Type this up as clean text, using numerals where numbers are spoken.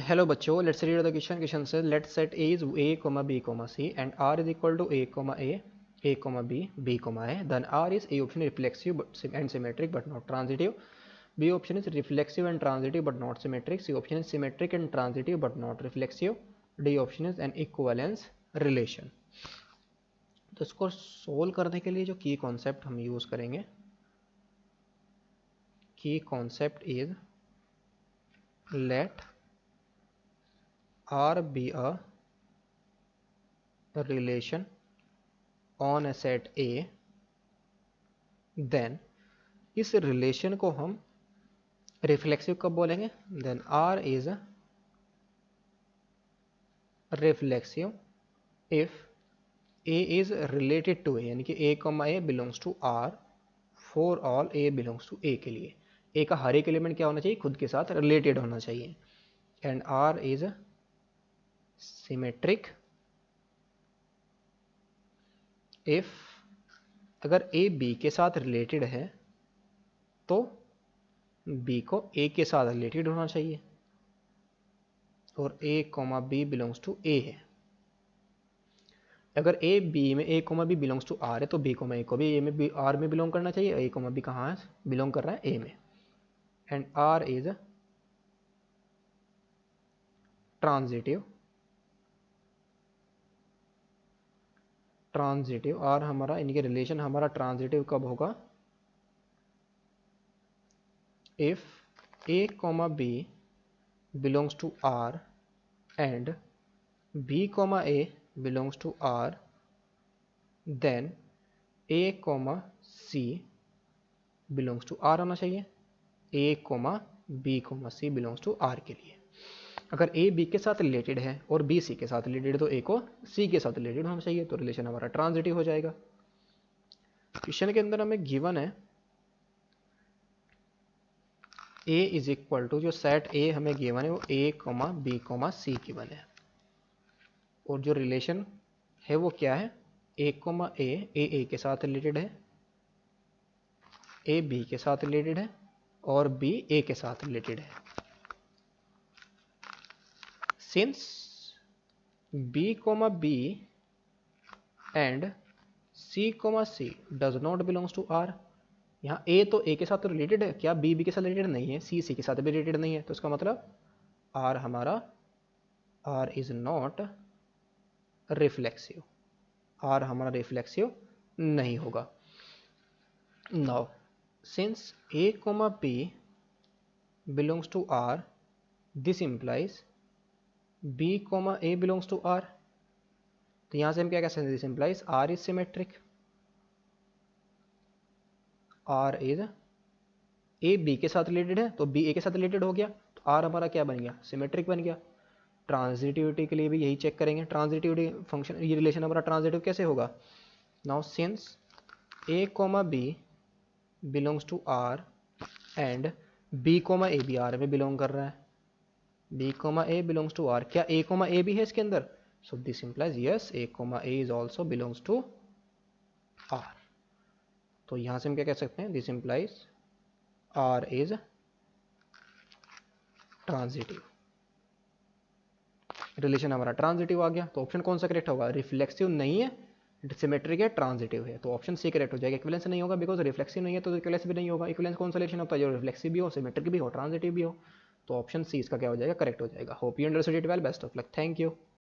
Hello बच्चों, let's read the question. Question says let set A is A comma B comma C and R is equal to A comma B, B comma A. Then R is A option reflexive and symmetric but not transitive. B option is reflexive and transitive but not symmetric. C option is symmetric and transitive but not reflexive. D option is an equivalence relation. तो इसको solve करने के लिए जो की concept हम use करेंगे, की concept is let R be a relation on a set A, then इस रिलेशन को हम रिफ्लेक्सिव कब बोलेंगे? Then R is reflexive if A is related to A, यानी कि A, A belongs to R for all A belongs to A के लिए A का हर एक एलिमेंट क्या होना चाहिए? खुद के साथ रिलेटेड होना चाहिए. And R is symmetric if अगर ए बी के साथ रिलेटेड है तो बी को ए के साथ रिलेटेड होना चाहिए, और A comma B belongs to A है. अगर ए बी में A comma B belongs to R है तो बी कोमा ए को भी ए में बी आर में बिलोंग करना चाहिए. ए कोमा बी कहाँ है? बिलोंग कर रहा है ए में. And R is transitive. R हमारा, इनके रिलेशन हमारा ट्रांजिटिव कब होगा? If A comma B belongs to R and B comma A belongs to R, then A comma C belongs to R होना चाहिए. A comma B comma C belongs to R के लिए अगर A B के साथ related है और B C के साथ रिलेटेड, तो ए को सी के साथ रिलेटेड होना चाहिए, तो रिलेशन हमारा ट्रांजिटिव हो जाएगा. क्वेश्चन के अंदर हमें गिवन है ए इज इक्वल टू, जो सेट ए हमें गिवन है वो A comma B comma C given है, और जो रिलेशन है वो क्या है? ए कोमा ए के साथ रिलेटेड है, ए बी के साथ रिलेटेड है, और बी ए के साथ रिलेटेड है. Since B comma B and C comma C does not belongs to R, यहाँ ए तो ए के साथ तो रिलेटेड है, क्या बी के साथ रिलेटेड नहीं है? सी के साथ भी रिलेटेड नहीं है, तो इसका मतलब आर हमारा, R is not reflexive, R हमारा रिफ्लेक्सिव नहीं होगा. Now since A comma B belongs to R, this implies B comma A belongs to R. तो यहां से हम क्या कह सकते हैं? This implies R is symmetric. R is, A B के साथ रिलेटेड है तो बी ए के साथ रिलेटेड हो गया, तो आर हमारा क्या बन गया? सिमेट्रिक बन गया. ट्रांजिटिविटी के लिए भी यही चेक करेंगे. ट्रांजिटिविटी फंक्शन, ये रिलेशन हमारा ट्रांजिटिव कैसे होगा? Now since A comma B belongs to R and B comma A भी आर में बिलोंग कर रहा है, B comma A belongs to R, क्या ए कोमा ए भी है इसके अंदर? So this implies yes, A comma A is also belongs to R. तो यहां से हम क्या कह सकते हैं? This implies R is transitive. Relation हमारा ट्रांजिटिव आ गया, तो ऑप्शन कौन सा करेक्ट होगा? रिफ्लेक्सिव नहीं है, सिमेट्रिक है, ट्रांजिटिव है, तो ऑप्शन सी करेक्ट हो जाएगा. इक्विवेलेंस नहीं होगा बिकॉज रिफ्लेक्सिव नहीं है, तो इक्विवेलेंस भी नहीं होगा. इक्विवेलेंस कौन सा रिलेशन होता है? जो रिफ्लेक्सिव भी हो, सिमेट्रिक भी हो, ट्रांजिटिव भी हो. तो ऑप्शन सी इसका क्या हो जाएगा? करेक्ट हो जाएगा. Hope you understood it well. Best of luck. Thank you.